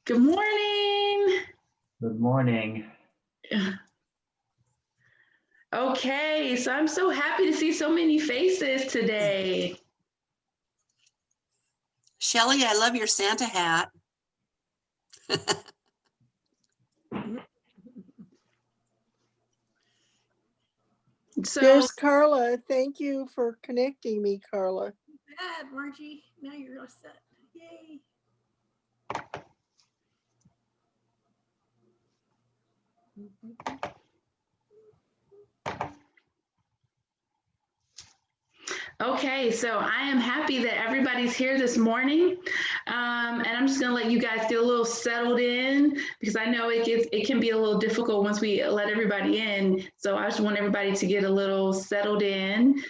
Good morning. Good morning. Okay, so I'm so happy to see so many faces today. Shelly, I love your Santa hat. So there's Carla. Thank you for connecting me, Carla. Bad, Margie. Now you're all set. Yay. okay, so I am happy that everybody's here this morning. And I'm just gonna let you guys get a little settled in because I know it can be a little difficult once we let everybody in. So I just want everybody to get a little settled in.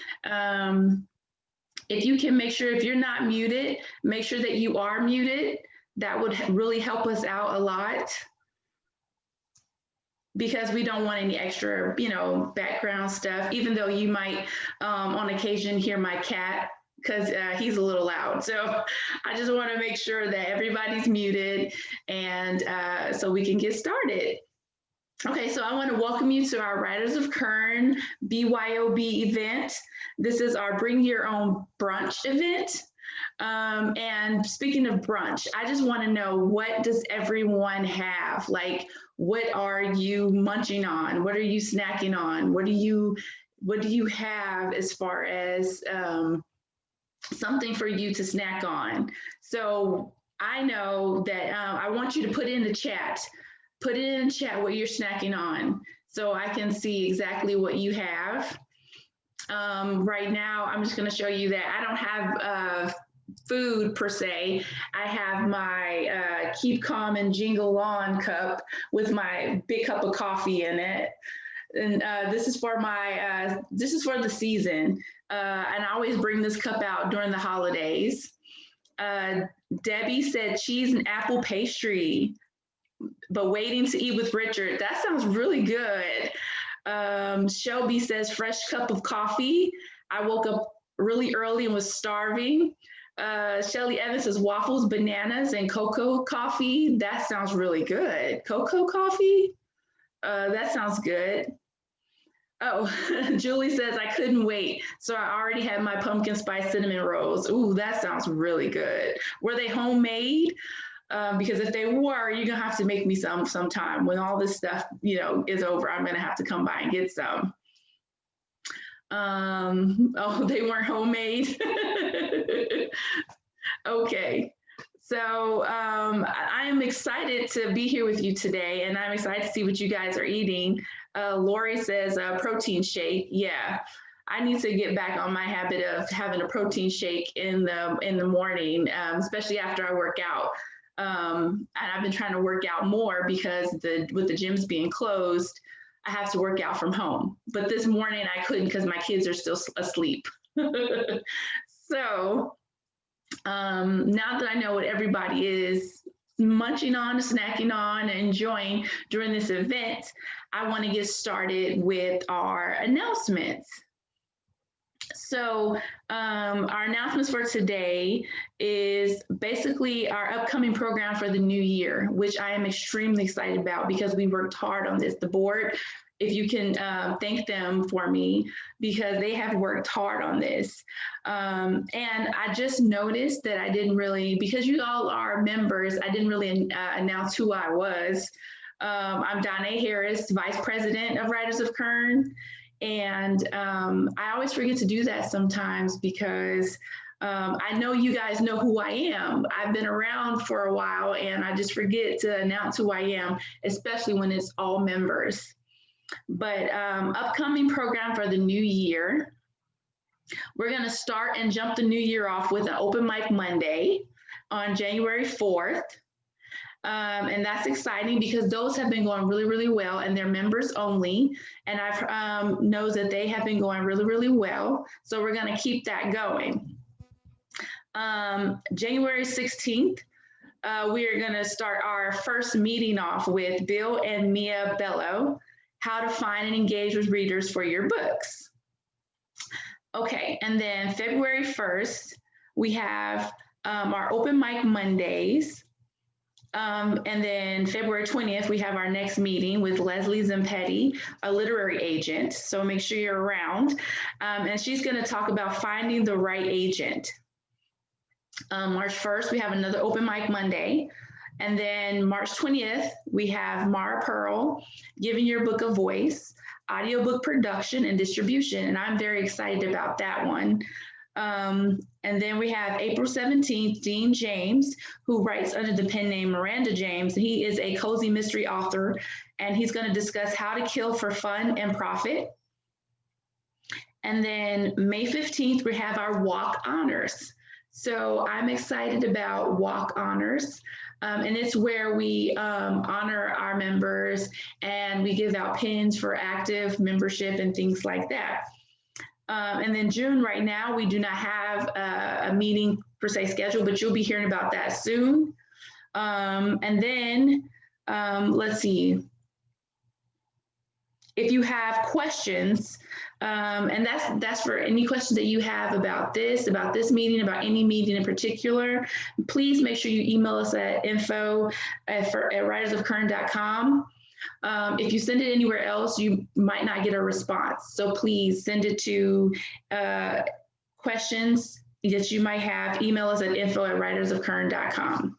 If you can make sure, if you're not muted, make sure that you are muted. That would really help us out a lot because we don't want any extra, background stuff, even though you might on occasion hear my cat because he's a little loud. So I just want to make sure that everybody's muted and so we can get started. Okay, so I want to welcome you to our Writers of Kern BYOB event. This is our Bring Your Own Brunch event. And speaking of brunch, I just want to know, what does everyone have? Like, what are you munching on? What are you snacking on? What do you have as far as something for you to snack on? So I know that I want you to put in the chat. Put it in the chat what you're snacking on so I can see exactly what you have. Right now, I'm just going to show you that I don't have food per se. I have my Keep Calm and Jingle On cup with my big cup of coffee in it. And this is for this is for the season. And I always bring this cup out during the holidays. Debbie said cheese and apple pastry, but waiting to eat with Richard. That sounds really good. Shelby says fresh cup of coffee. I woke up really early and was starving. Shelly Evans says waffles, bananas, and cocoa coffee. That sounds really good. Cocoa coffee? That sounds good. Oh, Julie says I couldn't wait. So I already had my pumpkin spice cinnamon rolls. Ooh, that sounds really good. Were they homemade? Because if they were, you're gonna have to make me some sometime when all this stuff, is over. I'm gonna have to come by and get some. Oh, they weren't homemade. Okay. So I am excited to be here with you today, and I'm excited to see what you guys are eating. Lori says protein shake. Yeah, I need to get back on my habit of having a protein shake in the morning, especially after I work out. And I've been trying to work out more because with the gyms being closed, I have to work out from home. But this morning I couldn't because my kids are still asleep. So now that I know what everybody is munching on, snacking on, and enjoying during this event, I want to get started with our announcements. So our announcements for today is basically our upcoming program for the new year, which I am extremely excited about because we worked hard on this. The board, if you can thank them for me, because they have worked hard on this. And I just noticed that I didn't really, because you all are members, I didn't really announce who I was. I'm Donna Harris, Vice President of Writers of Kern. And I always forget to do that sometimes because I know you guys know who I am. I've been around for a while and I just forget to announce who I am, especially when it's all members. But upcoming program for the new year, we're going to start and jump the new year off with an open mic Monday on January 4th. And that's exciting because those have been going really, really well, and they're members only. And I've knows that they have been going really, really well. So we're going to keep that going. January 16th, we are going to start our first meeting off with Bill and Mia Bello, how to find and engage with readers for your books. Okay, and then February 1st, we have our open mic Mondays. And then February 20th, we have our next meeting with Leslie Zampetti, a literary agent. So make sure you're around. And she's going to talk about finding the right agent. March 1st, we have another open mic Monday. And then March 20th, we have Mara Pearl, Giving Your Book a Voice, audiobook production and distribution. And I'm very excited about that one. And then we have April 17th, Dean James, who writes under the pen name Miranda James. He is a cozy mystery author, and he's going to discuss how to kill for fun and profit. And then May 15th, we have our WOK honors. So I'm excited about WOK honors. And it's where we honor our members and we give out pins for active membership and things like that. And then June, right now, we do not have a meeting per se scheduled, but you'll be hearing about that soon. And then let's see. If you have questions, and that's for any questions that you have about this meeting, about any meeting in particular, please make sure you email us at info@writersofkern.com. If you send it anywhere else, you might not get a response. So please send it to questions that you might have. Email us at info@writersofkern.com.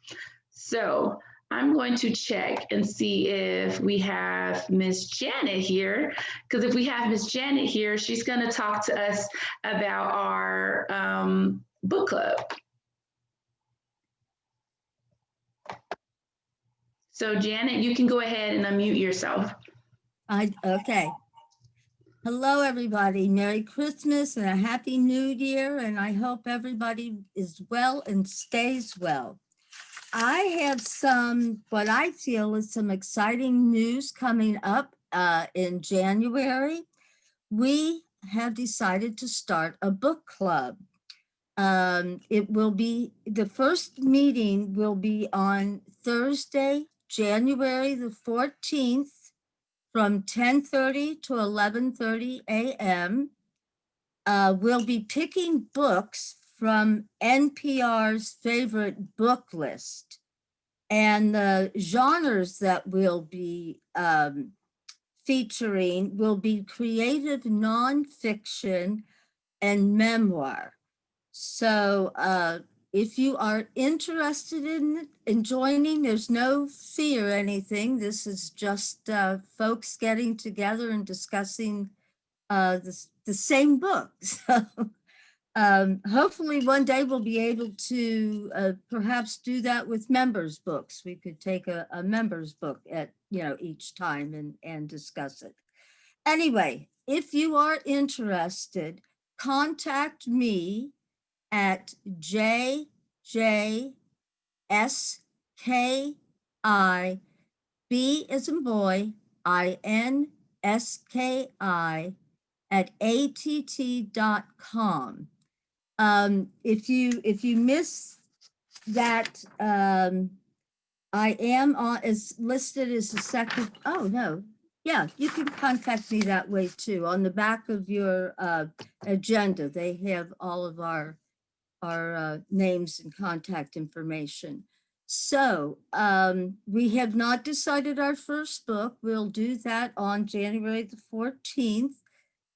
So I'm going to check and see if we have Miss Janet here, because if we have Miss Janet here, she's going to talk to us about our book club. So Janet, you can go ahead and unmute yourself. Okay. Hello, everybody. Merry Christmas and a Happy New Year. And I hope everybody is well and stays well. I have what I feel is some exciting news coming up in January. We have decided to start a book club. It will be, the first meeting will be on Thursday, January the 14th from 10:30 to 11:30 a.m. We'll be picking books from NPR's favorite book list. And the genres that we'll be featuring will be creative nonfiction and memoir. So if you are interested in joining, there's no fee or anything. This is just folks getting together and discussing the same book. So hopefully one day we'll be able to perhaps do that with members' books. We could take a members' book at each time and discuss it. Anyway, if you are interested, contact me at JJSKI, B as in boy, INSKI at att.com. If you miss that, I am as listed as the second. Oh no, yeah, you can contact me that way too. On the back of your agenda, they have all of our names and contact information. So we have not decided our first book. We'll do that on January the 14th.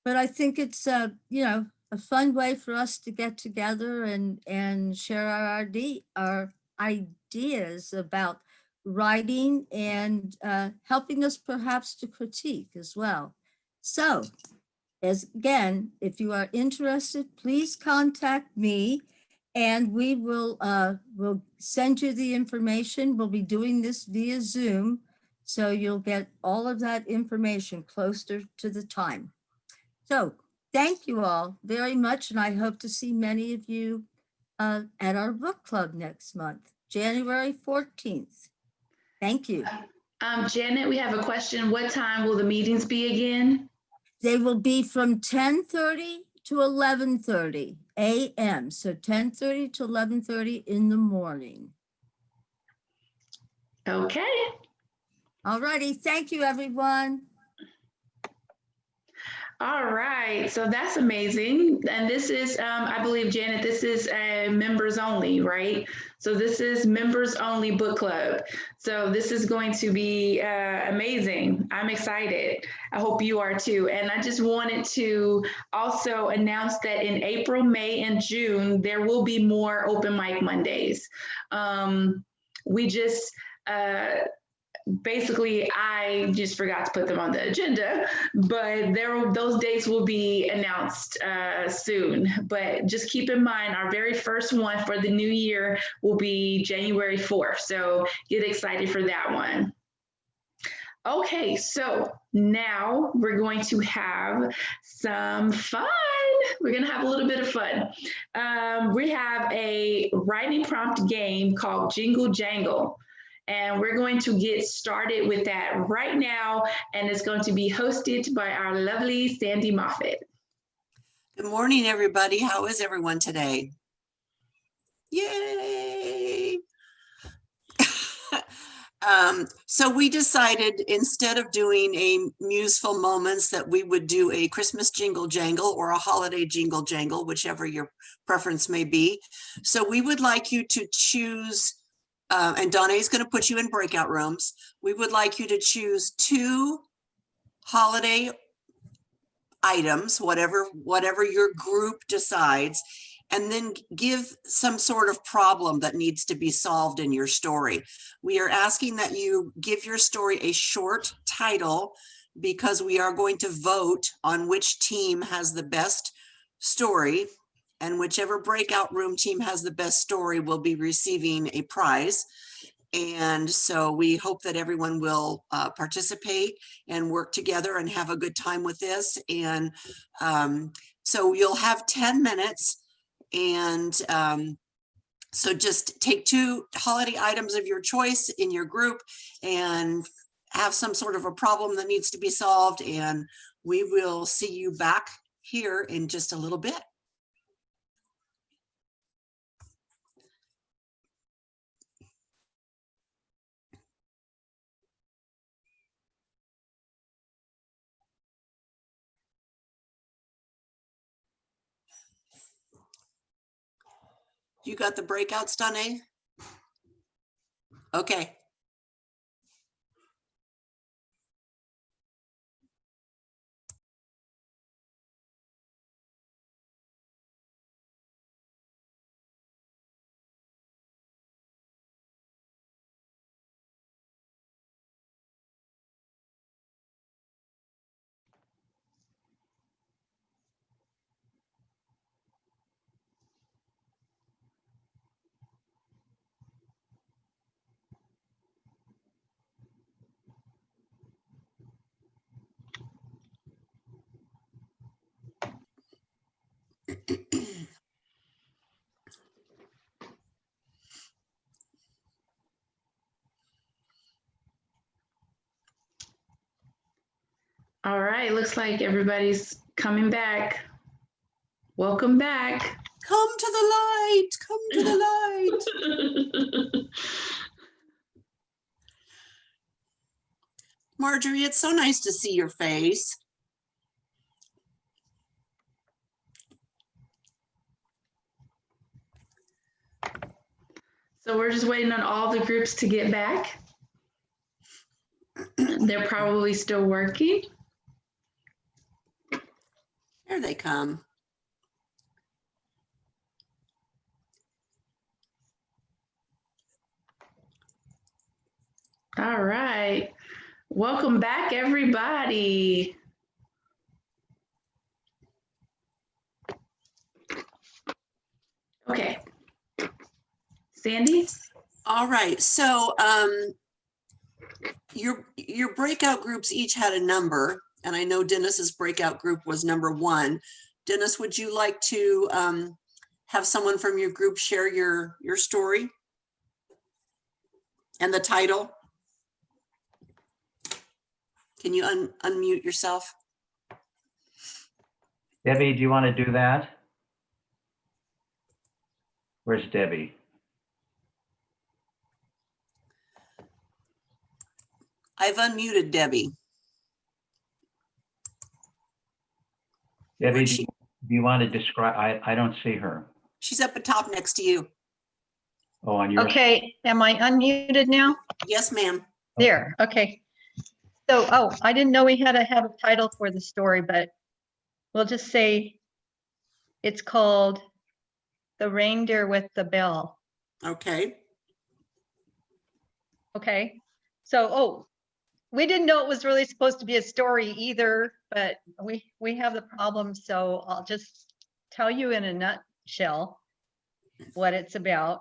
But I think it's a fun way for us to get together and share our ideas about writing and helping us perhaps to critique as well. So again, if you are interested, please contact me and we will we'll send you the information. We'll be doing this via Zoom, so you'll get all of that information closer to the time. So thank you all very much, and I hope to see many of you at our book club next month, January 14th. Thank you. Janet, we have a question. What time will the meetings be again? They will be from 10:30 to 11:30 a.m. So 10:30 to 11:30 in the morning. Okay. All righty. Thank you, everyone. All right, so that's amazing. And this is, I believe, Janet, this is members only, right? So this is members only book club. So this is going to be amazing. I'm excited. I hope you are too. And I just wanted to also announce that in April, May, and June, there will be more open mic Mondays. We just, basically I just forgot to put them on the agenda, but those dates will be announced soon. But just keep in mind, our very first one for the new year will be January 4th. So get excited for that one. Okay, so now we're going to have some fun. We're going to have a little bit of fun. We have a writing prompt game called Jingle Jangle. And we're going to get started with that right now. And it's going to be hosted by our lovely Sandy Moffett. Good morning, everybody. How is everyone today? Yay! So we decided instead of doing a museful moments that we would do a Christmas jingle jangle or a holiday jingle jangle, whichever your preference may be. So we would like you to choose, and Donna is going to put you in breakout rooms. We would like you to choose 2 holiday items, whatever your group decides, and then give some sort of problem that needs to be solved in your story. We are asking that you give your story a short title because we are going to vote on which team has the best story, and whichever breakout room team has the best story will be receiving a prize. And so we hope that everyone will participate and work together and have a good time with this. And so you'll have 10 minutes. And so just take 2 holiday items of your choice in your group and have some sort of a problem that needs to be solved. And we will see you back here in just a little bit. You got the breakouts done, eh? Okay. All right, looks like everybody's coming back. Welcome back. Come to the light, come to the light. Marjorie, it's so nice to see your face. So we're just waiting on all the groups to get back. They're probably still working. There they come. All right. Welcome back, everybody. Okay. Sandy? All right, so your breakout groups each had a number, and I know Dennis's breakout group was number 1. Dennis, would you like to have someone from your group share your story and the title? Can you unmute yourself? Debbie, do you want to do that? Where's Debbie? I've unmuted Debbie. Debbie, Where'd do she- you want to describe, I don't see her. She's up at top next to you. Oh, on your. Okay, am I unmuted now? Yes, ma'am. There, okay. So, oh, I didn't know we had to have a title for the story, but we'll just say it's called The Reindeer with the Bell. Okay. Okay, so, oh, we didn't know it was really supposed to be a story either, but we have the problem, so I'll just tell you in a nutshell what it's about.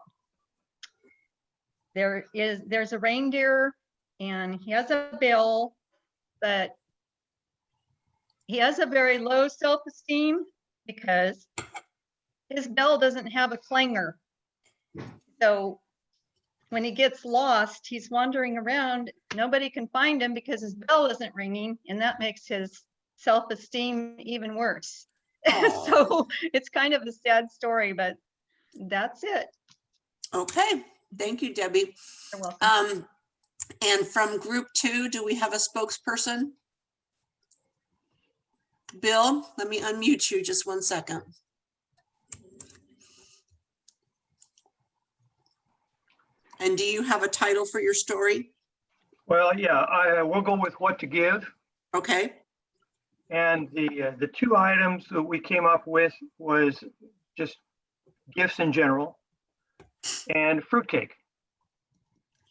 There's a reindeer and he has a bell, but he has a very low self-esteem because his bell doesn't have a clanger. So when he gets lost, he's wandering around. Nobody can find him because his bell isn't ringing, and that makes his self-esteem even worse. So it's kind of a sad story, but that's it. Okay. Thank you, Debbie. You're welcome. And from group 2, do we have a spokesperson? Bill, let me unmute you just one second. And do you have a title for your story? Well, yeah, I will go with what to give. Okay. And the 2 items that we came up with was just gifts in general and fruitcake,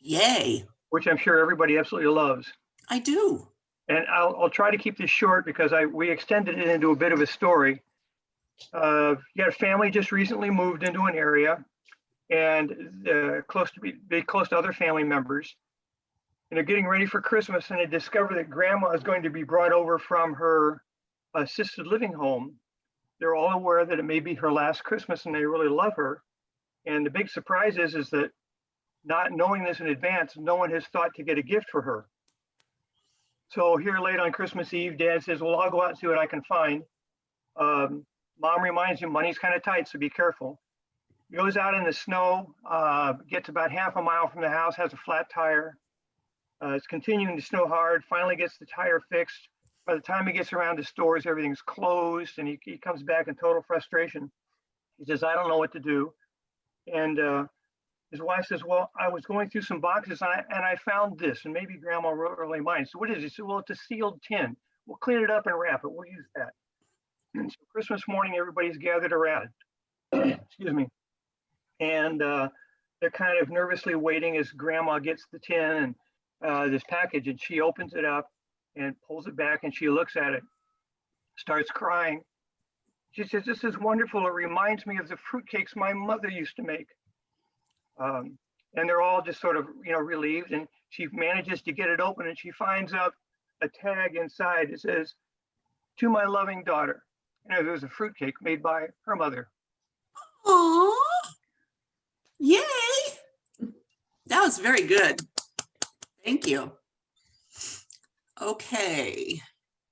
Yay. which I'm sure everybody absolutely loves. I do. And I'll try to keep this short because we extended it into a bit of a story. You got a family just recently moved into an area and be close to other family members. And they're getting ready for Christmas, and they discover that grandma is going to be brought over from her assisted living home. They're all aware that it may be her last Christmas, and they really love her. And the big surprise is that not knowing this in advance, no one has thought to get a gift for her. So here late on Christmas Eve, Dad says, well, I'll go out and see what I can find. Mom reminds him money's kind of tight, so be careful. He goes out in the snow, gets about half a mile from the house, has a flat tire. It's continuing to snow hard, finally gets the tire fixed. By the time he gets around to stores, everything's closed, and he comes back in total frustration. He says, I don't know what to do. And his wife says, well, I was going through some boxes and I found this, and maybe grandma really minds. So what is it? He said, well, it's a sealed tin. We'll clean it up and wrap it. We'll use that. And so Christmas morning, everybody's gathered around. Excuse me. And they're kind of nervously waiting as grandma gets the tin and this package, and she opens it up and pulls it back, and she looks at it, starts crying. She says, this is wonderful. It reminds me of the fruitcakes my mother used to make. And they're all just sort of, relieved, and she manages to get it open, and she finds out a tag inside that says, to my loving daughter. And it was a fruitcake made by her mother. Aww. Yay. That was very good. Thank you. Okay.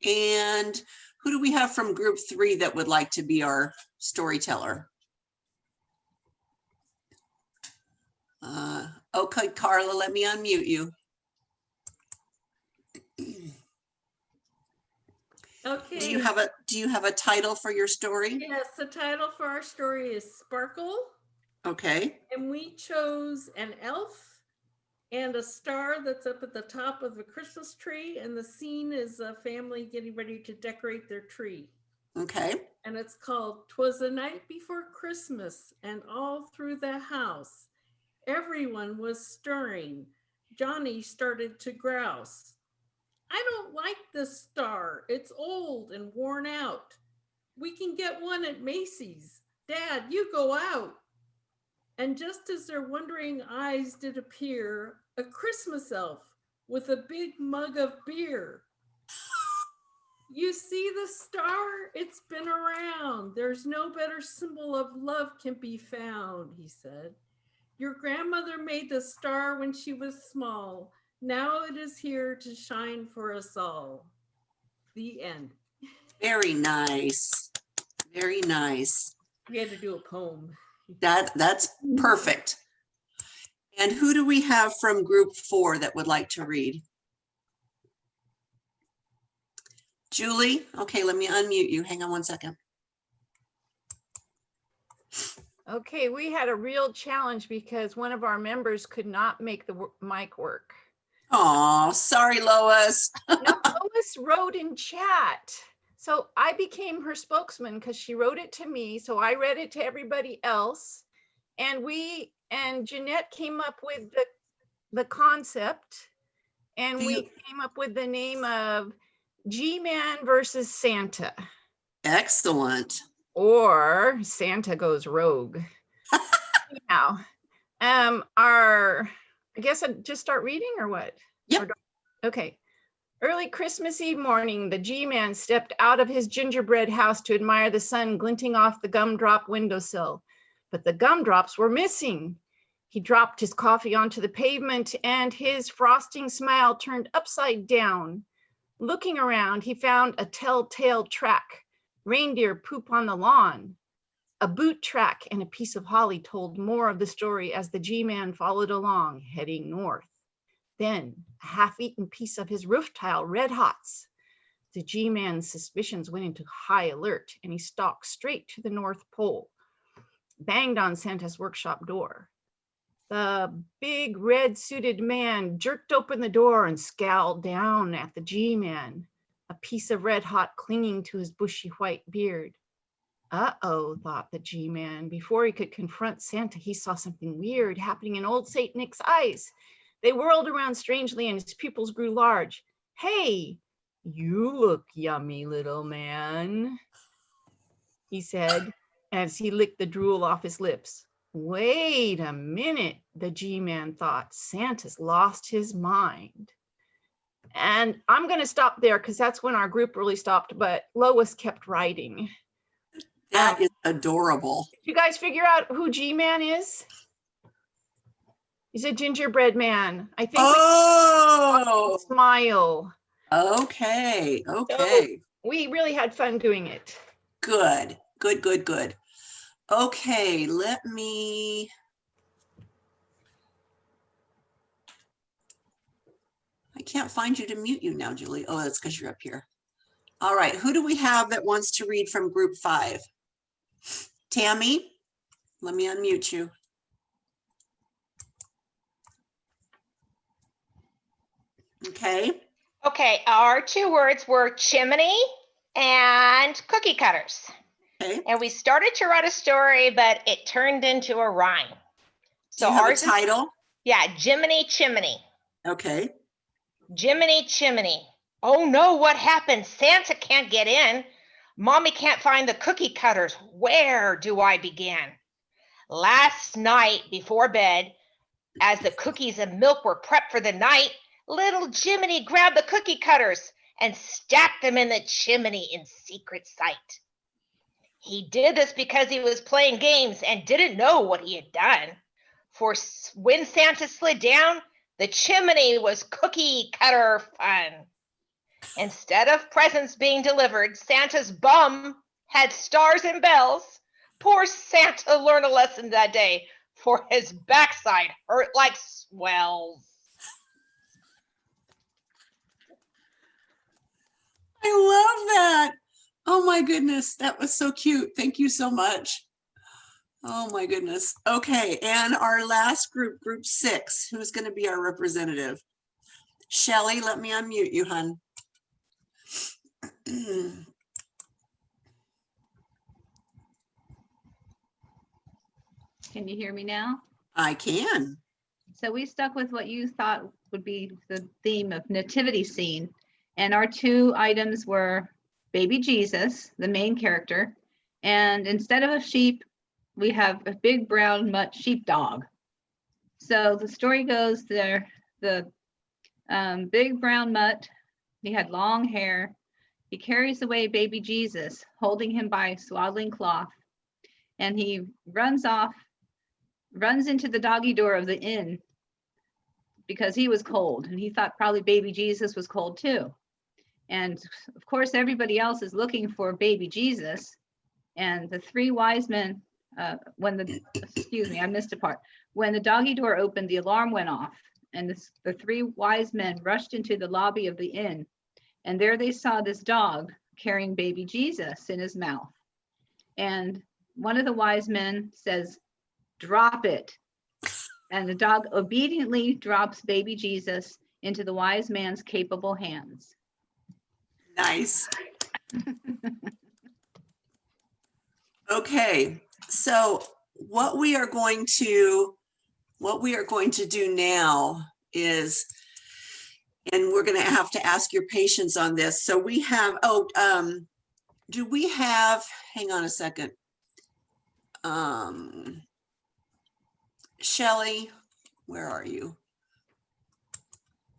And who do we have from group 3 that would like to be our storyteller? Okay, Carla, let me unmute you. Okay. Do you have a title for your story? Yes, the title for our story is Sparkle, Okay. and we chose an elf and a star that's up at the top of a Christmas tree, and the scene is a family getting ready to decorate their tree. Okay. And it's called 'Twas the Night Before Christmas, and all through the house everyone was stirring. Johnny started to grouse. I don't like this star. It's old and worn out. We can get one at Macy's. Dad, you go out. And just as their wondering eyes did appear, a Christmas elf with a big mug of beer. You see the star? It's been around. There's no better symbol of love can be found, he said. Your grandmother made the star when she was small. Now it is here to shine for us all. The end. Very nice. Very nice. We had to do a poem. That's perfect. And who do we have from group 4 that would like to read? Julie, okay, let me unmute you. Hang on one second. Okay, we had a real challenge because one of our members could not make the mic work. Oh, sorry, Lois. No, Lois wrote in chat. So I became her spokesman because she wrote it to me. So I read it to everybody else. And Jeanette came up with the concept. And we came up with the name of G-Man versus Santa. Excellent. Or Santa goes rogue. Now, I guess I'd just start reading or what? Yep. Okay. Early Christmas Eve morning, the G-Man stepped out of his gingerbread house to admire the sun glinting off the gumdrop windowsill, but the gumdrops were missing. He dropped his coffee onto the pavement and his frosting smile turned upside down. Looking around, he found a telltale track. Reindeer poop on the lawn. A boot track and a piece of holly told more of the story as the G-Man followed along, heading north. Then, a half-eaten piece of his roof tile, red hots. The G-Man's suspicions went into high alert, and he stalked straight to the North Pole, banged on Santa's workshop door. The big red-suited man jerked open the door and scowled down at the G-Man, a piece of red hot clinging to his bushy white beard. Uh-oh, thought the G-Man. Before he could confront Santa, he saw something weird happening in old Saint Nick's eyes. They whirled around strangely and his pupils grew large. Hey, you look yummy, little man, he said as he licked the drool off his lips. Wait a minute, the G-Man thought. Santa's lost his mind. And I'm going to stop there because that's when our group really stopped, but Lois kept writing. That is adorable. Did you guys figure out who G-Man is? He's a gingerbread man. I think. Oh, smile. Okay. So we really had fun doing it. Good. Okay, let me. I can't find you to mute you now, Julie. Oh, that's because you're up here. All right, who do we have that wants to read from group 5? Tammy, let me unmute you. Okay. Okay, our 2 words were chimney and cookie cutters. Okay. And we started to write a story, but it turned into a rhyme. So do you have ours a title? Yeah, Jiminy Chimney. Okay. Jiminy Chimney. Oh no, what happened? Santa can't get in. Mommy can't find the cookie cutters. Where do I begin? Last night before bed, as the cookies and milk were prepped for the night, little Jiminy grabbed the cookie cutters and stacked them in the chimney in secret sight. He did this because he was playing games and didn't know what he had done. For when Santa slid down, the chimney was cookie cutter fun. Instead of presents being delivered, Santa's bum had stars and bells. Poor Santa learned a lesson that day, for his backside hurt like swells. I love that. Oh my goodness, that was so cute. Thank you so much. Oh my goodness. Okay, and our last group, group 6, who's going to be our representative? Shelly, let me unmute you, hun. Can you hear me now? I can. So we stuck with what you thought would be the theme of nativity scene. And our 2 items were baby Jesus, the main character. And instead of a sheep, we have a big brown mutt sheepdog. So the story goes there, the big brown mutt, he had long hair. He carries away baby Jesus, holding him by swaddling cloth. And he runs into the doggy door of the inn because he was cold. And he thought probably baby Jesus was cold too. And of course, everybody else is looking for baby Jesus. And the 3 wise men, excuse me, I missed a part. When the doggy door opened, the alarm went off. And the 3 wise men rushed into the lobby of the inn. And there they saw this dog carrying baby Jesus in his mouth. And one of the wise men says, "Drop it." And the dog obediently drops baby Jesus into the wise man's capable hands. Nice. Okay, so what we are going to do now is, and we're going to have to ask your patience on this. So we have, do we have, hang on a second. Shelley, where are you?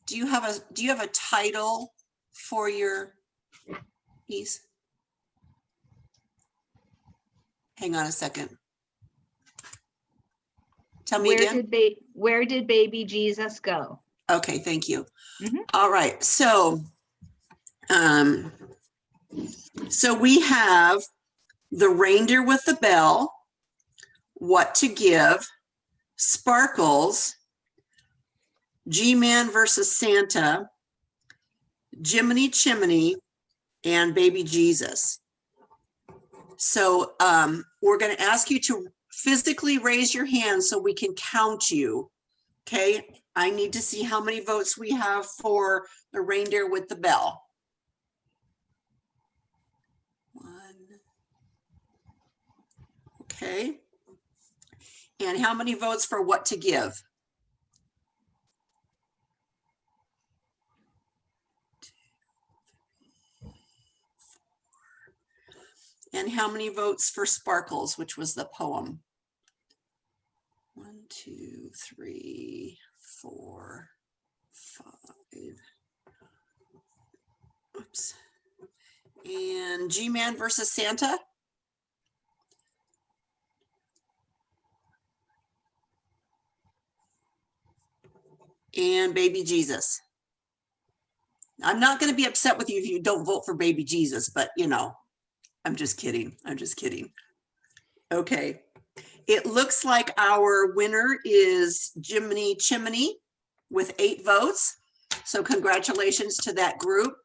Do you have a title for your piece? Hang on a second. Tell me again. Where did baby Jesus go? Okay, thank you. Mhm. All right, so we have the reindeer with the bell, what to give, sparkles, G-Man versus Santa, Jiminy Chimney, and baby Jesus. So we're going to ask you to physically raise your hand so we can count you. Okay, I need to see how many votes we have for the reindeer with the bell. 1. Okay. And how many votes for what to give? 2, 3, 4. And how many votes for Sparkles, which was the poem? 1, 2, 3, 4, 5. Oops. And G-Man versus Santa? And baby Jesus. I'm not going to be upset with you if you don't vote for baby Jesus, but you know, I'm just kidding. I'm just kidding. Okay. It looks like our winner is Jiminy Chimney with 8 votes. So congratulations to that group.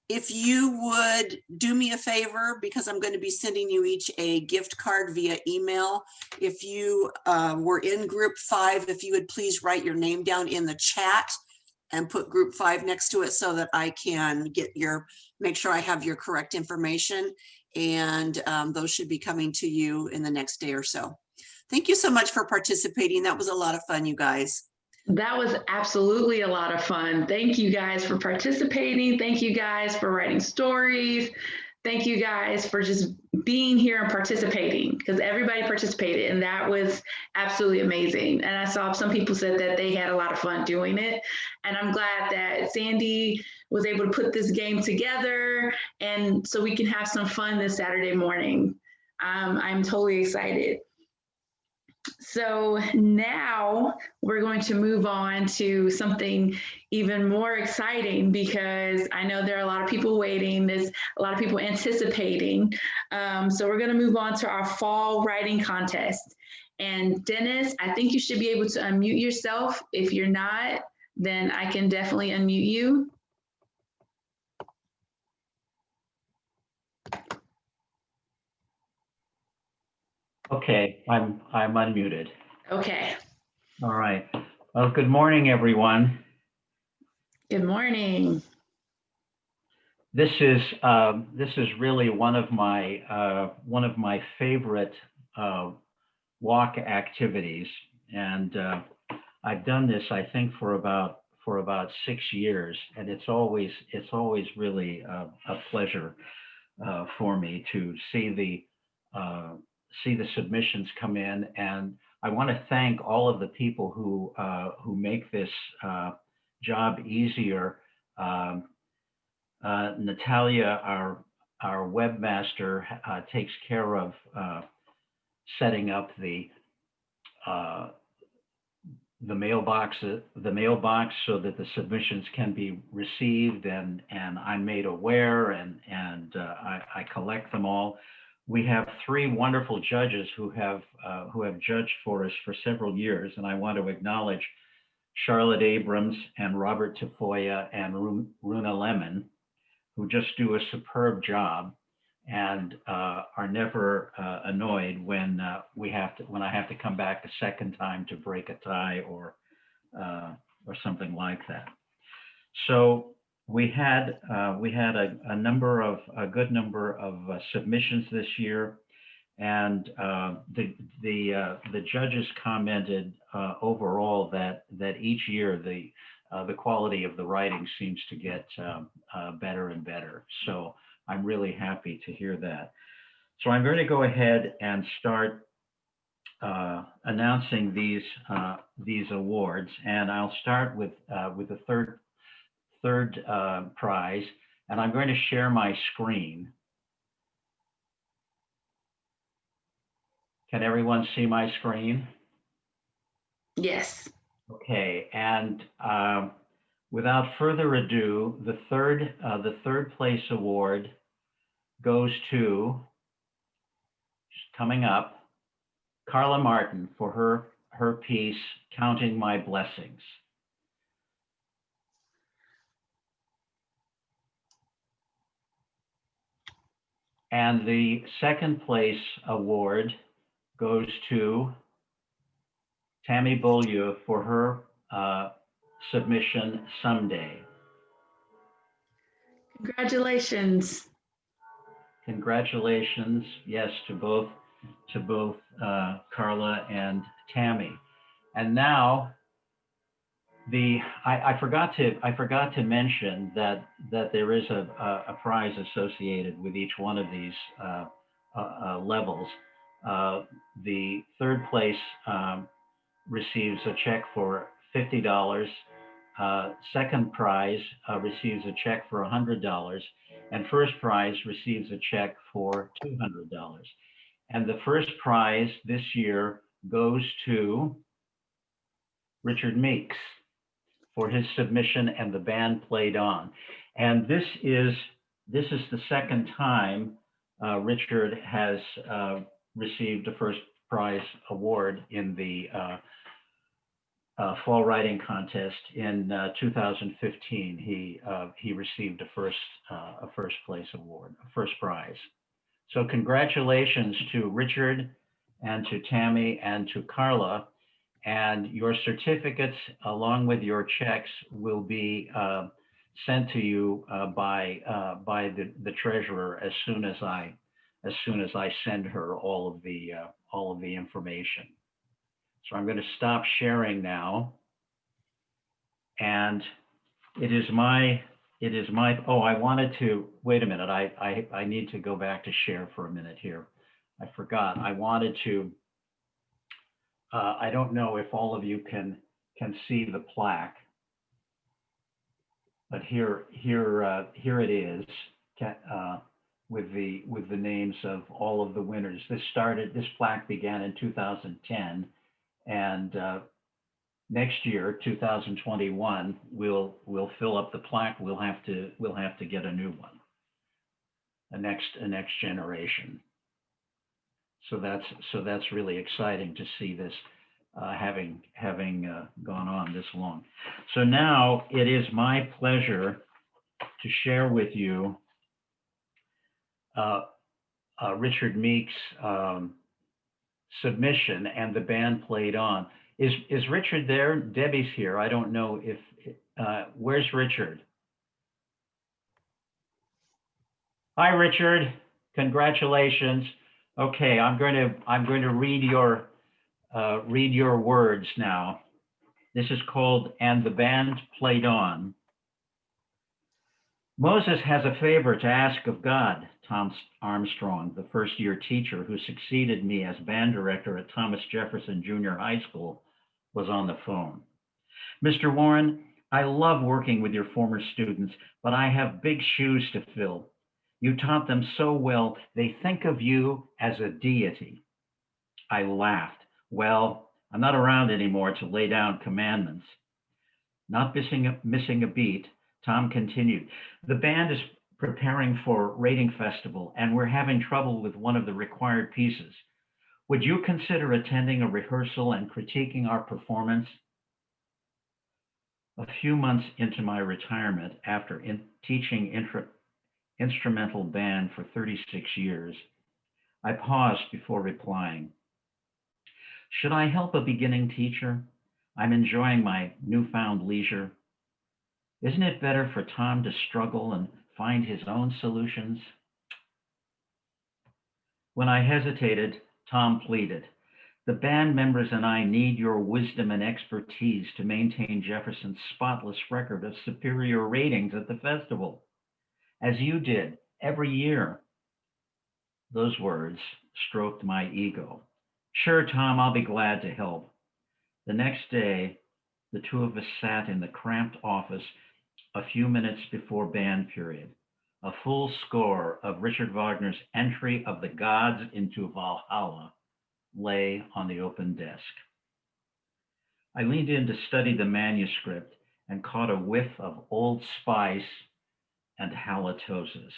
If you would do me a favor, because I'm going to be sending you each a gift card via email. If you were in group 5, if you would please write your name down in the chat and put group 5 next to it so that I can make sure I have your correct information. And those should be coming to you in the next day or so. Thank you so much for participating. That was a lot of fun, you guys. That was absolutely a lot of fun. Thank you guys for participating. Thank you guys for writing stories. Thank you guys for just being here and participating, because everybody participated and that was absolutely amazing. And I saw some people said that they had a lot of fun doing it. And I'm glad that Sandy was able to put this game together and so we can have some fun this Saturday morning. I'm totally excited. So now we're going to move on to something even more exciting, because I know there are a lot of people waiting. There's a lot of people anticipating. So we're going to move on to our fall writing contest. And Dennis, I think you should be able to unmute yourself. If you're not, then I can definitely unmute you. Okay, I'm unmuted. Okay. All right. Well, good morning, everyone. Good morning. This is really one of my favorite WOK activities, and I've done this, I think, for about 6 years, and it's always really a pleasure for me to see the submissions come in. And I want to thank all of the people who make this job easier. Natalia, our webmaster, takes care of setting up the mailbox so that the submissions can be received and I'm made aware, and I collect them all. We have 3 wonderful judges who have judged for us for several years, and I want to acknowledge Charlotte Abrams and Robert Tafoya and Runa Lemon, who just do a superb job and are never annoyed when when I have to come back a second time to break a tie or something like that. So we had a good number of submissions this year, and the judges commented overall that each year the quality of the writing seems to get better and better. So I'm really happy to hear that. So I'm going to go ahead and start announcing these awards, and I'll start with the third prize, and I'm going to share my screen. Can everyone see my screen? Yes. Okay, and without further ado, the third place award goes to, just coming up, Carla Martin for her piece, Counting My Blessings. And the second place award goes to Tammy BYO for her submission, Someday. Congratulations. Congratulations, yes, to both Carla and Tammy. And now I forgot to mention that there is a prize associated with each one of these levels. The third place receives a check for $50. Second prize receives a check for $100, and first prize receives a check for $200. And the first prize this year goes to Richard Meeks for his submission, And the Band Played On. And this is the second time Richard has received a first prize award in the fall writing contest. In 2015, he received a first place award, a first prize. So congratulations to Richard and to Tammy and to Carla. And your certificates, along with your checks, will be sent to you by the treasurer as soon as I send her all of the information. So I'm going to stop sharing now. And it is my, oh, I wanted to, wait a minute. I need to go back to share for a minute here. I forgot. I wanted to, I don't know if all of you can see the plaque, but here it is, with the names of all of the winners. This plaque began in 2010, and next year, 2021, we'll fill up the plaque. We'll have to get a new one, a next generation. So that's really exciting to see this having gone on this long. So now it is my pleasure to share with you Richard Meeks' submission, And the Band Played On. Is Richard there? Debbie's here. I don't know if where's Richard? Hi, Richard. Congratulations. Okay, I'm going to read your words now. This is called And the Band Played On. Moses has a favor to ask of God. Tom Armstrong, the first-year teacher who succeeded me as band director at Thomas Jefferson Junior High School, was on the phone. Mr. Warren, I love working with your former students, but I have big shoes to fill. You taught them so well, they think of you as a deity. I laughed. Well, I'm not around anymore to lay down commandments. Not missing a beat, Tom continued. The band is preparing for Rating Festival, and we're having trouble with one of the required pieces. Would you consider attending a rehearsal and critiquing our performance? A few months into my retirement, after teaching instrumental band for 36 years, I paused before replying. Should I help a beginning teacher? I'm enjoying my newfound leisure. Isn't it better for Tom to struggle and find his own solutions? When I hesitated, Tom pleaded, the band members and I need your wisdom and expertise to maintain Jefferson's spotless record of superior ratings at the festival, as you did every year. Those words stroked my ego. Sure, Tom, I'll be glad to help. The next day, the two of us sat in the cramped office a few minutes before band period. A full score of Richard Wagner's Entry of the Gods into Valhalla lay on the open desk. I leaned in to study the manuscript and caught a whiff of Old Spice and halitosis.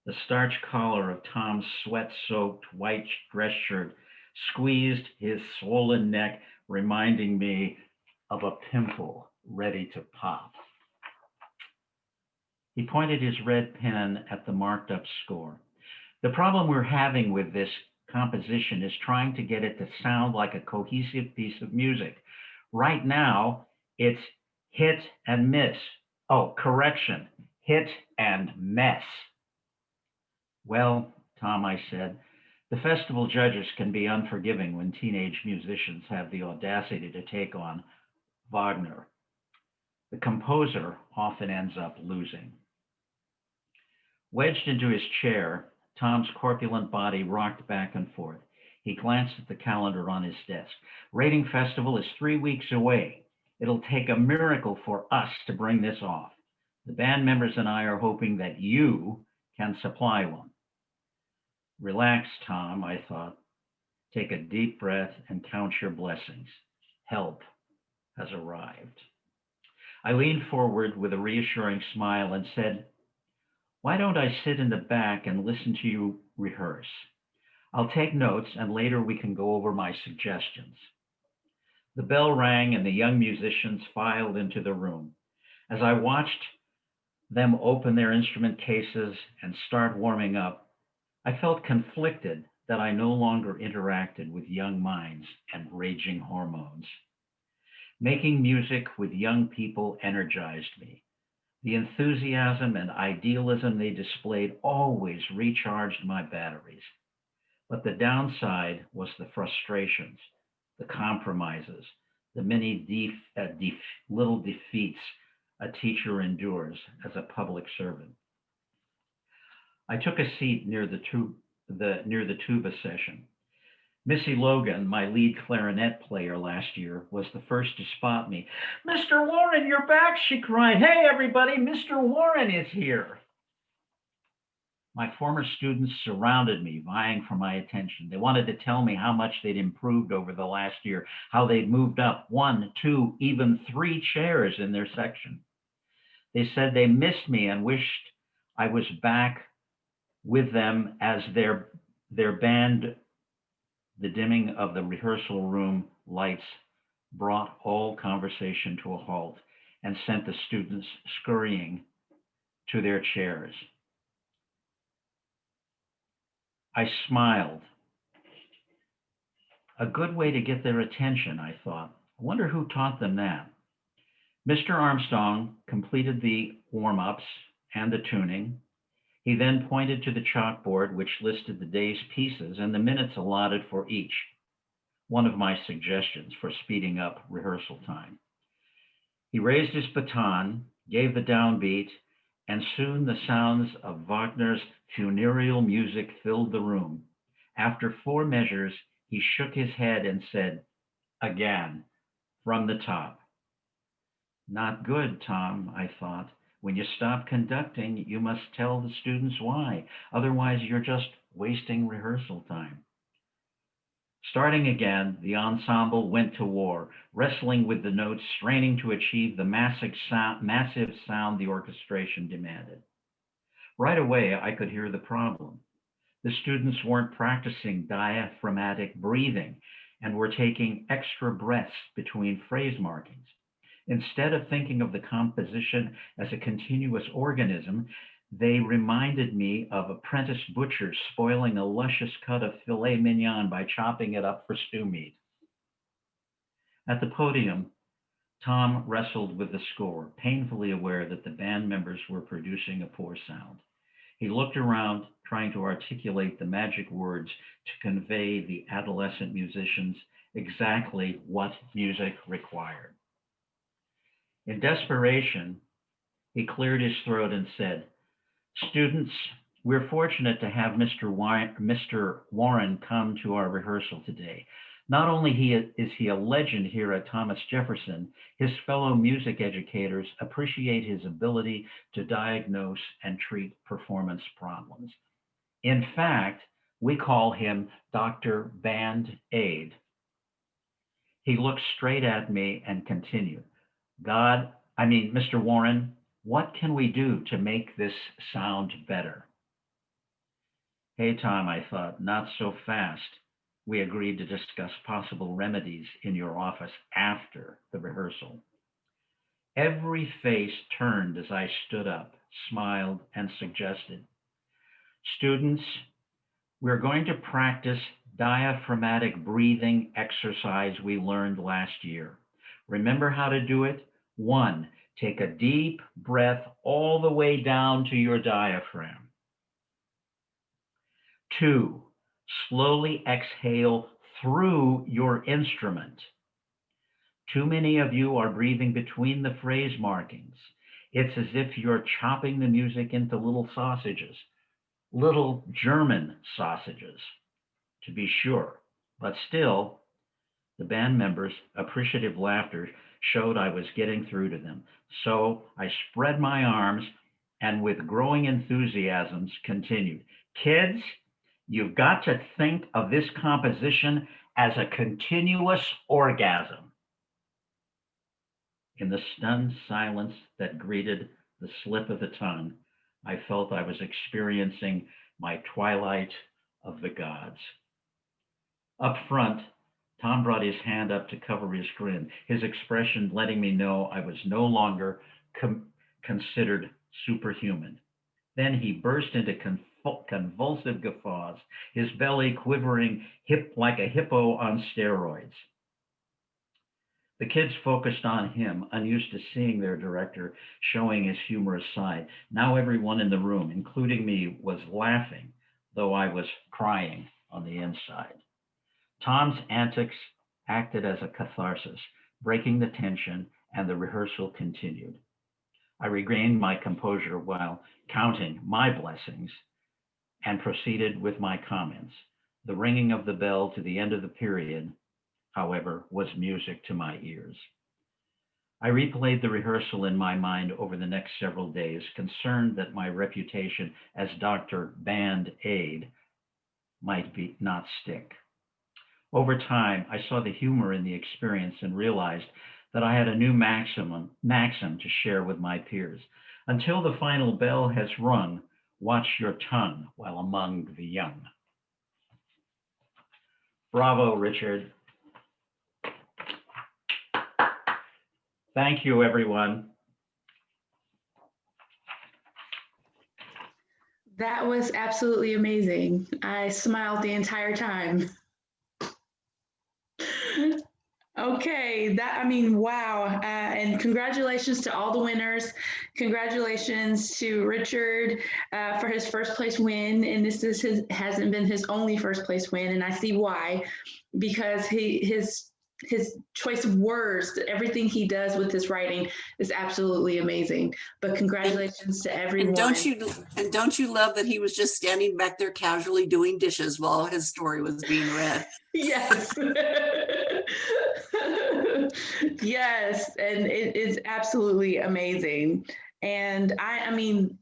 The starch collar of Tom's sweat-soaked white dress shirt squeezed his swollen neck, reminding me of a pimple ready to pop. He pointed his red pen at the marked up score. The problem we're having with this composition is trying to get it to sound like a cohesive piece of music. Right now, it's hit and miss. Oh, correction, hit and mess. Well, Tom, I said, the festival judges can be unforgiving when teenage musicians have the audacity to take on Wagner. The composer often ends up losing. Wedged into his chair, Tom's corpulent body rocked back and forth. He glanced at the calendar on his desk. Rating Festival is 3 weeks away. It'll take a miracle for us to bring this off. The band members and I are hoping that you can supply one. Relax, Tom, I thought. Take a deep breath and count your blessings. Help has arrived. I leaned forward with a reassuring smile and said, why don't I sit in the back and listen to you rehearse? I'll take notes and later we can go over my suggestions. The bell rang and the young musicians filed into the room. As I watched them open their instrument cases and start warming up, I felt conflicted that I no longer interacted with young minds and raging hormones. Making music with young people energized me. The enthusiasm and idealism they displayed always recharged my batteries. But the downside was the frustrations, the compromises, the many little defeats a teacher endures as a public servant. I took a seat near the tuba session. Missy Logan, my lead clarinet player last year, was the first to spot me. Mr. Warren, you're back, she cried. Hey, everybody, Mr. Warren is here. My former students surrounded me, vying for my attention. They wanted to tell me how much they'd improved over the last year, how they'd moved up 1, 2, even 3 chairs in their section. They said they missed me and wished I was back with them as their band. The dimming of the rehearsal room lights brought all conversation to a halt and sent the students scurrying to their chairs. I smiled. A good way to get their attention, I thought. I wonder who taught them that. Mr. Armstrong completed the warm-ups and the tuning. He then pointed to the chalkboard, which listed the day's pieces and the minutes allotted for each, one of my suggestions for speeding up rehearsal time. He raised his baton, gave the downbeat, and soon the sounds of Wagner's funereal music filled the room. After 4 measures, he shook his head and said, again, from the top. Not good, Tom, I thought. When you stop conducting, you must tell the students why. Otherwise, you're just wasting rehearsal time. Starting again, the ensemble went to war, wrestling with the notes, straining to achieve the massive sound the orchestration demanded. Right away, I could hear the problem. The students weren't practicing diaphragmatic breathing and were taking extra breaths between phrase markings. Instead of thinking of the composition as a continuous organism, they reminded me of apprentice butchers spoiling a luscious cut of filet mignon by chopping it up for stew meat. At the podium, Tom wrestled with the score, painfully aware that the band members were producing a poor sound. He looked around, trying to articulate the magic words to convey the adolescent musicians exactly what music required. In desperation, he cleared his throat and said, "Students, we're fortunate to have Mr. Warren come to our rehearsal today. Not only is he a legend here at Thomas Jefferson, his fellow music educators appreciate his ability to diagnose and treat performance problems. In fact, we call him Dr. Band Aid." He looked straight at me and continued, Mr. Warren, what can we do to make this sound better? Hey, Tom, I thought, not so fast. We agreed to discuss possible remedies in your office after the rehearsal. Every face turned as I stood up, smiled, and suggested, "Students, we're going to practice diaphragmatic breathing exercise we learned last year. Remember how to do it? 1, take a deep breath all the way down to your diaphragm. 2, slowly exhale through your instrument. Too many of you are breathing between the phrase markings. It's as if you're chopping the music into little sausages, little German sausages, to be sure. But still, the band members' appreciative laughter showed I was getting through to them. So I spread my arms and with growing enthusiasms continued, "Kids, you've got to think of this composition as a continuous orgasm." In the stunned silence that greeted the slip of the tongue, I felt I was experiencing my twilight of the gods. Up front, Tom brought his hand up to cover his grin, his expression letting me know I was no longer considered superhuman. Then he burst into convulsive guffaws, his belly quivering like a hippo on steroids. The kids focused on him, unused to seeing their director showing his humorous side. Now everyone in the room, including me, was laughing, though I was crying on the inside. Tom's antics acted as a catharsis, breaking the tension, and the rehearsal continued. I regained my composure while counting my blessings and proceeded with my comments. The ringing of the bell to the end of the period, however, was music to my ears. I replayed the rehearsal in my mind over the next several days, concerned that my reputation as Dr. Band Aid might not stick. Over time, I saw the humor in the experience and realized that I had a new maxim to share with my peers. Until the final bell has rung, watch your tongue while among the young. Bravo, Richard. Thank you, everyone. That was absolutely amazing. I smiled the entire time. Okay, wow. And congratulations to all the winners. Congratulations to Richard for his first place win. And this hasn't been his only first place win. And I see why, because his choice of words, everything he does with his writing is absolutely amazing. But congratulations to everyone. And don't you love that he was just standing back there casually doing dishes while his story was being read? Yes. Yes, and it is absolutely amazing. And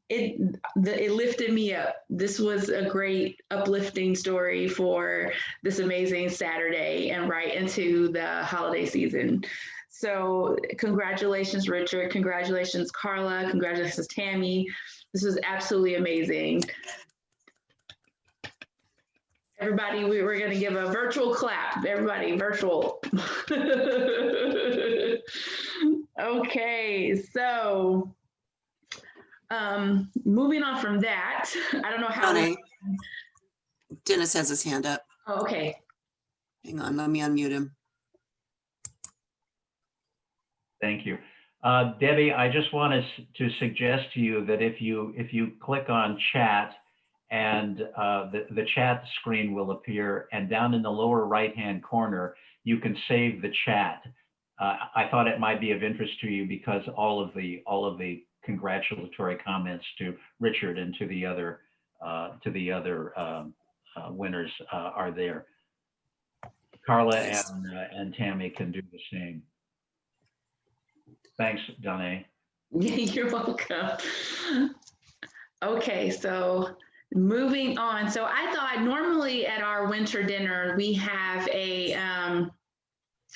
it lifted me up. This was a great uplifting story for this amazing Saturday and right into the holiday season. So congratulations, Richard. Congratulations, Carla. Congratulations, Tammy. This was absolutely amazing. Everybody, we're going to give a virtual clap. Everybody, virtual. Okay, so moving on from that, I don't know how. Johnny, Dennis has his hand up. Oh, okay. Hang on, let me unmute him. Thank you. Debbie, I just want to suggest to you that if you click on chat and the chat screen will appear, and down in the lower right-hand corner, you can save the chat. I thought it might be of interest to you because all of the congratulatory comments to Richard and to the other winners are there. Carla and Tammy can do the same. Thanks, Donna. You're welcome. Okay, so moving on. So I thought normally at our winter dinner, we have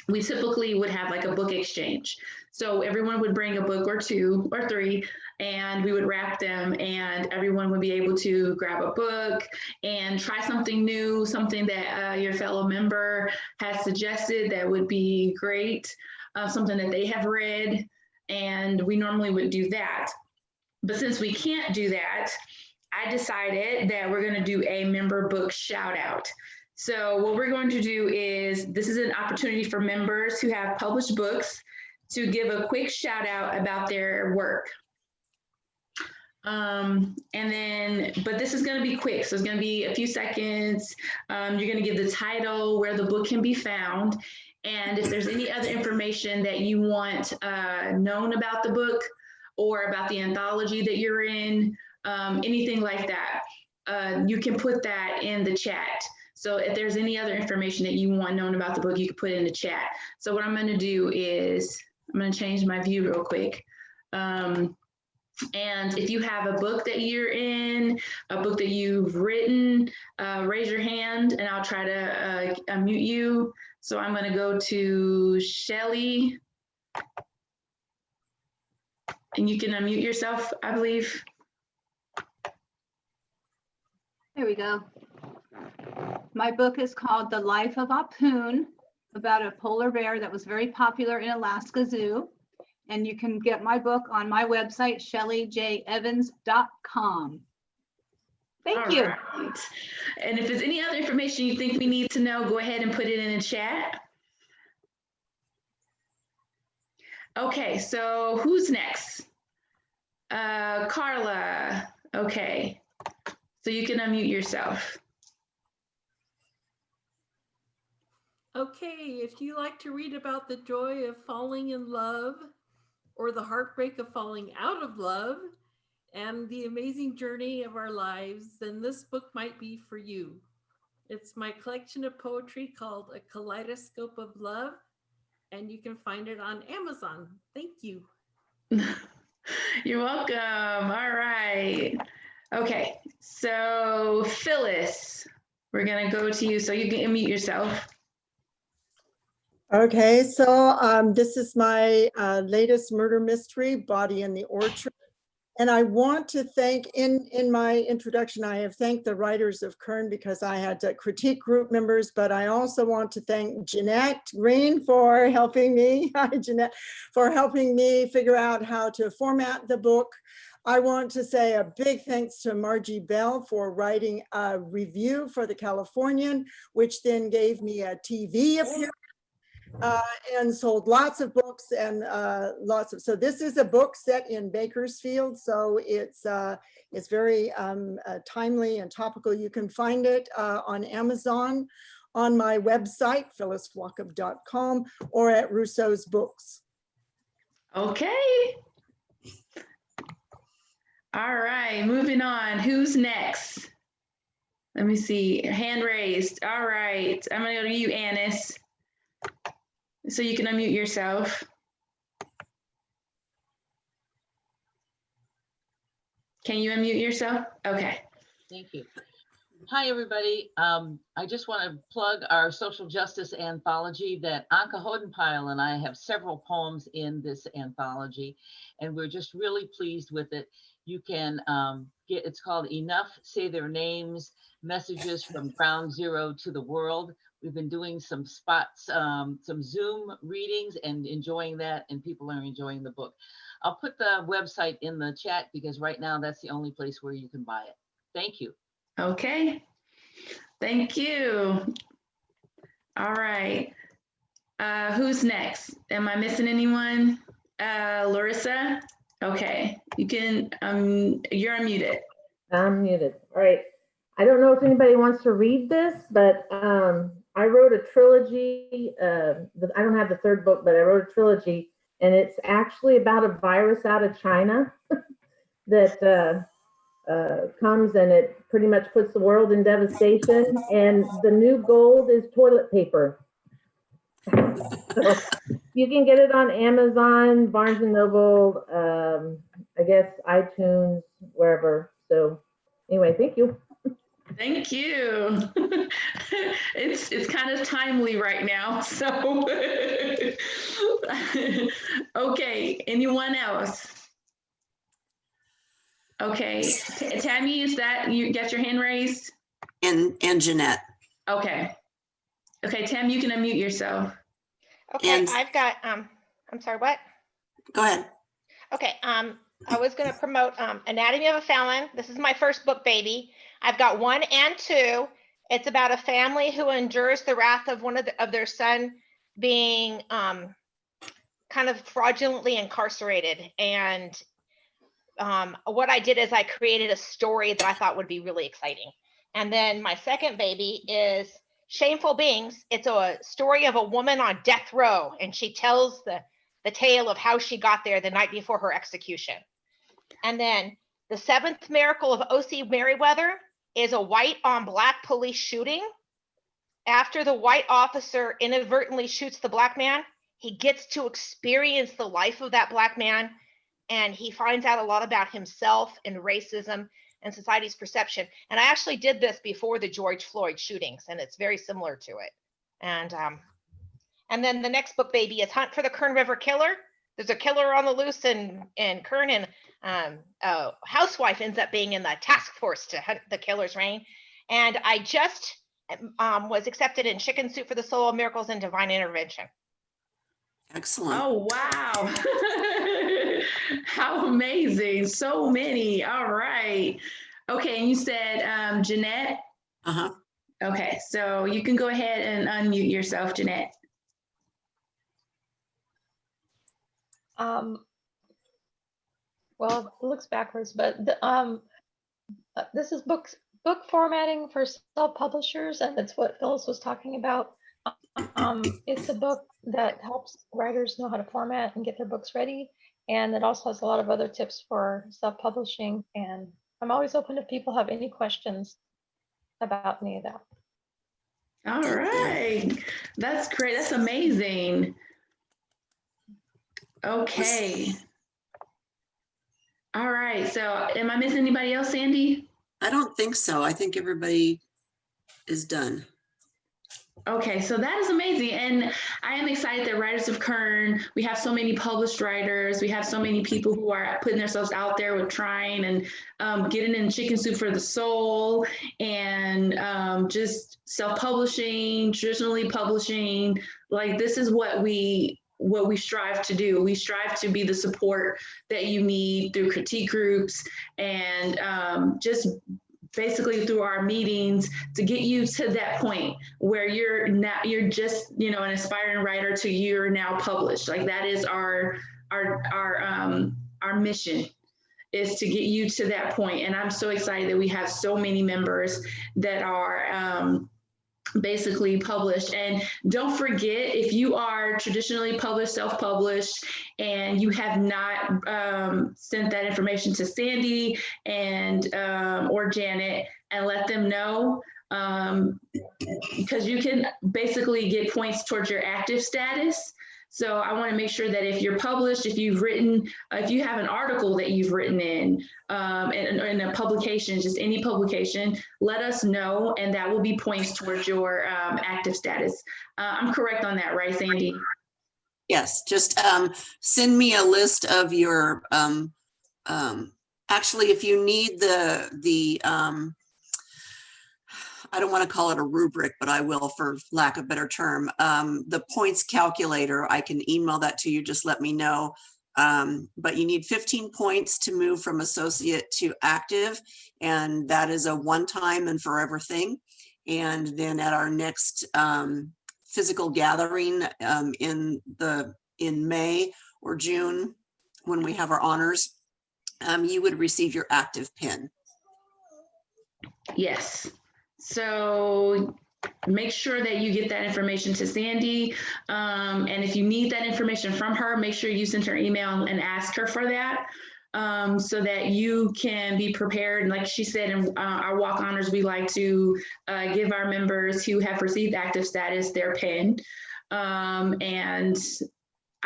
we typically would have like a book exchange. So everyone would bring a book or two or three, and we would wrap them, and everyone would be able to grab a book and try something new, something that your fellow member has suggested that would be great, something that they have read, and we normally would do that. But since we can't do that, I decided that we're going to do a member book shout out. So what we're going to do is, this is an opportunity for members who have published books to give a quick shout out about their work. But this is going to be quick. So it's going to be a few seconds. You're going to give the title, where the book can be found, and if there's any other information that you want known about the book or about the anthology that you're in, anything like that, you can put that in the chat. So if there's any other information that you want known about the book, you can put it in the chat. So what I'm going to do is, I'm going to change my view real quick. And if you have a book that you're in, a book that you've written, raise your hand and I'll try to unmute you. So I'm going to go to Shelly. And you can unmute yourself, I believe. There we go. My book is called The Life of Apoon, about a polar bear that was very popular in Alaska Zoo. And you can get my book on my website, ShellyJEvans.com. Thank you. Right. And if there's any other information you think we need to know, go ahead and put it in the chat. Okay, so who's next? Carla. Okay, so you can unmute yourself. Okay, if you like to read about the joy of falling in love or the heartbreak of falling out of love and the amazing journey of our lives, then this book might be for you. It's my collection of poetry called A Kaleidoscope of Love, and you can find it on Amazon. Thank you. You're welcome. All right. Okay, so Phyllis, we're gonna go to you so you can unmute yourself. Okay, so this is my latest murder mystery, Body in the Orchard. And I want to thank, in my introduction, I have thanked the writers of Kern because I had to critique group members, but I also want to thank Jeanette Green for helping me, hi Jeanette, for helping me figure out how to format the book. I want to say a big thanks to Margie Bell for writing a review for the Californian, which then gave me a TV appearance. And sold lots of books and so this is a book set in Bakersfield, so it's very timely and topical. You can find it on Amazon, on my website phylliswalkup.com, or at Rousseau's Books. Okay. All right, moving on. Who's next? Let me see, hand raised. All right, I'm gonna go to you, Annis. So you can unmute yourself. Can you unmute yourself? Okay. Thank you. Hi, everybody. I just want to plug our social justice anthology that Anka Hodenpyle and I have several poems in this anthology, and we're just really pleased with it. You can it's called Enough Say Their Names, Messages from Ground Zero to the World. We've been doing some spots, some Zoom readings and enjoying that, and people are enjoying the book. I'll put the website in the chat because right now that's the only place where you can buy it. Thank you. Okay. Thank you. All right. Who's next? Am I missing anyone? Larissa? Okay. You can, you're unmuted. I'm muted. All right. I don't know if anybody wants to read this, but I wrote a trilogy. I don't have the third book, but I wrote a trilogy, and it's actually about a virus out of China that comes and it pretty much puts the world in devastation. And the new gold is toilet paper. So you can get it on Amazon, Barnes and Noble, I guess iTunes, wherever. So anyway, thank you. Thank you. It's kind of timely right now. So, okay. Anyone else? Okay. Tammy, is that you got your hand raised? And Jeanette. Okay. Okay, Tam, you can unmute yourself. Okay, And- I've got, I'm sorry, what? Go ahead. Okay, I was gonna promote Anatomy of a Felon. This is my first book, baby. I've got 1 and 2. It's about a family who endures the wrath of one of their son being kind of fraudulently incarcerated. And what I did is I created a story that I thought would be really exciting. And then my second baby is Shameful Beings. It's a story of a woman on death row, and she tells the tale of how she got there the night before her execution. And then The Seventh Miracle of O.C. Merriweather is a white on black police shooting. After the white officer inadvertently shoots the black man, he gets to experience the life of that black man, and he finds out a lot about himself and racism and society's perception. And I actually did this before the George Floyd shootings, and it's very similar to it. And then the next book, baby, is Hunt for the Kern River Killer. There's a killer on the loose in Kern, and a housewife ends up being in the task force to hunt the killer's reign. And I just was accepted in Chicken Soup for the Soul of Miracles and Divine Intervention. Excellent. Oh, wow. How amazing. So many. All right. Okay, and you said Jeanette? Uh-huh. Okay, so you can go ahead and unmute yourself, Jeanette. Well, it looks backwards, but this is book formatting for self-publishers, and it's what Phyllis was talking about. It's a book that helps writers know how to format and get their books ready, and it also has a lot of other tips for self-publishing. And I'm always open if people have any questions about any of that. All right, that's great. That's amazing. Okay. All right, so am I missing anybody else, Sandy? I don't think so. I think everybody is done. Okay, so that is amazing. And I am excited that Writers of Kern, we have so many published writers. We have so many people who are putting themselves out there with trying and getting in Chicken Soup for the Soul and just self-publishing, traditionally publishing. Like, this is what we strive to do. We strive to be the support that you need through critique groups and just basically through our meetings to get you to that point where you're just, you know, an aspiring writer to you're now published. Like, that is our mission, is to get you to that point. And I'm so excited that we have so many members that are basically published. And don't forget, if you are traditionally published, self-published, and you have not sent that information to Sandy and or Janet and let them know, because you can basically get points towards your active status. So I want to make sure that if you're published, if you've written, if you have an article that you've written in a publication, just any publication, let us know, and that will be points towards your active status. I'm correct on that, right, Sandy? Yes, just send me a list of your, actually, if you need the I don't want to call it a rubric, but I will for lack of a better term. The points calculator, I can email that to you, just let me know. But you need 15 points to move from associate to active, and that is a one-time and forever thing. And then at our next physical gathering in May or June, when we have our honors, you would receive your active pin. Yes. So make sure that you get that information to Sandy. And if you need that information from her, make sure you send her email and ask her for that. So that you can be prepared. And like she said, in our WOK honors, we like to give our members who have received active status their pin. And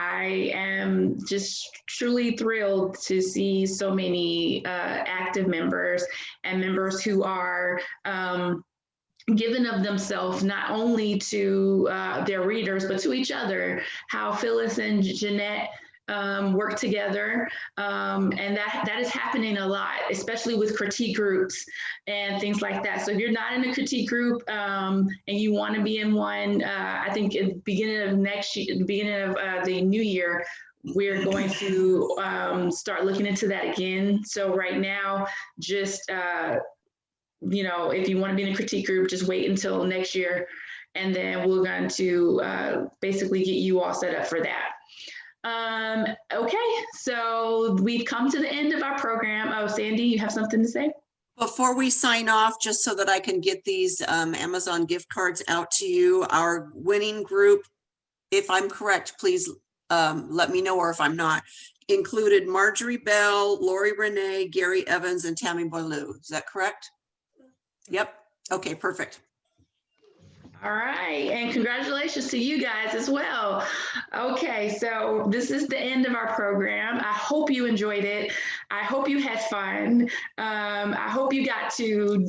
I am just truly thrilled to see so many active members and members who are given of themselves, not only to their readers, but to each other. How Phyllis and Jeanette work together, and that is happening a lot, especially with critique groups and things like that. So if you're not in a critique group and you want to be in one, I think at the beginning of next year, the beginning of the new year, we're going to start looking into that again. So right now, just you know, if you want to be in a critique group, just wait until next year, and then we're going to basically get you all set up for that. Okay, so we've come to the end of our program. Oh, Sandy, you have something to say? Before we sign off, just so that I can get these Amazon gift cards out to you, our winning group, if I'm correct, please let me know, or if I'm not, included Marjorie Bell, Lori Renee, Gary Evans, and Tammy Boileau. Is that correct? Yep. Okay, perfect. All right, and congratulations to you guys as well. Okay, so this is the end of our program. I hope you enjoyed it. I hope you had fun. I hope you got to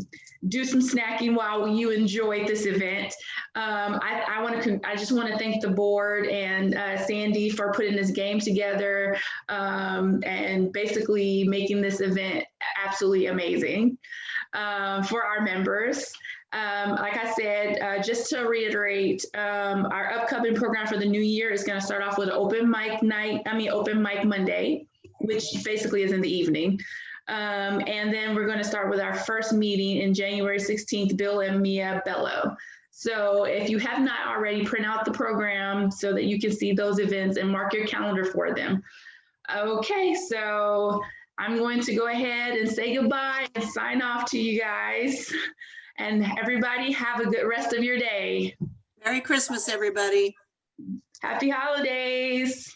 do some snacking while you enjoyed this event. I just want to thank the board and Sandy for putting this game together and basically making this event absolutely amazing for our members. Like I said, just to reiterate, our upcoming program for the new year is going to start off with open mic Monday, which basically is in the evening. And then we're going to start with our first meeting in January 16th, Bill and Mia Bello. So if you have not already, print out the program so that you can see those events and mark your calendar for them. Okay, so I'm going to go ahead and say goodbye and sign off to you guys. And everybody have a good rest of your day. Merry Christmas, everybody. Happy holidays.